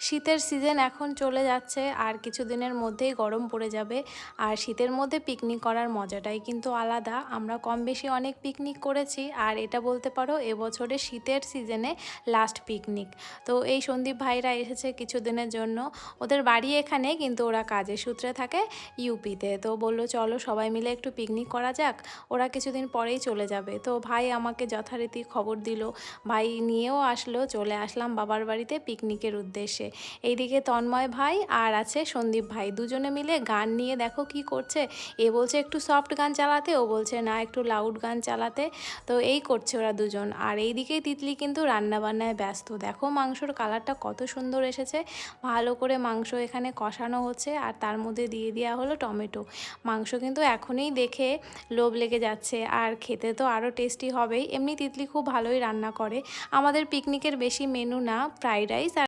শীতের সিজন এখন চলে যাচ্ছে আর কিছুদিনের মধ্যেই গরম পড়ে যাবে। আর শীতের মধ্যে পিকনিক করার মজাটাই কিন্তু আলাদা। আমরা কম বেশি অনেক পিকনিক করেছি আর এটা বলতে পারো এবছরে শীতের সিজনে লাস্ট পিকনিক। তো এই সন্দীপ ভাইরা এসেছে কিছুদিনের জন্য, ওদের বাড়ি এখানে কিন্তু ওরা কাজের সূত্রে থাকে ইউপিতে। তো বললো চলো সবাই মিলে একটু পিকনিক করা যাক, ওরা কিছুদিন পরেই চলে যাবে। তো ভাই আমাকে যথারীতি খবর দিল, ভাই নিয়েও আসলো, চলে আসলাম বাবার বাড়িতে পিকনিকের উদ্দেশ্যে। এইদিকে তন্ময় ভাই আর আছে সন্দীপ ভাই, দুজনে মিলে গান নিয়ে দেখো কি করছে। এ বলছে একটু সফট গান চালাতে, ও বলছে না একটু লাউড গান চালাতে। তো এই করছে ওরা দুজন। আর এইদিকেই তিতলি কিন্তু রান্নাবান্নায় ব্যস্ত। দেখো মাংসর কালারটা কত সুন্দর এসেছে, ভালো করে মাংস এখানে কষানো হচ্ছে আর তার মধ্যে দিয়ে দেওয়া হলো টমেটো। মাংস কিন্তু এখনই দেখে লোভ লেগে যাচ্ছে, আর খেতে তো আরও টেস্টি হবেই। এমনি তিতলি খুব ভালোই রান্না করে। আমাদের পিকনিকের বেশি মেনু না, ফ্রাইড রাইস আর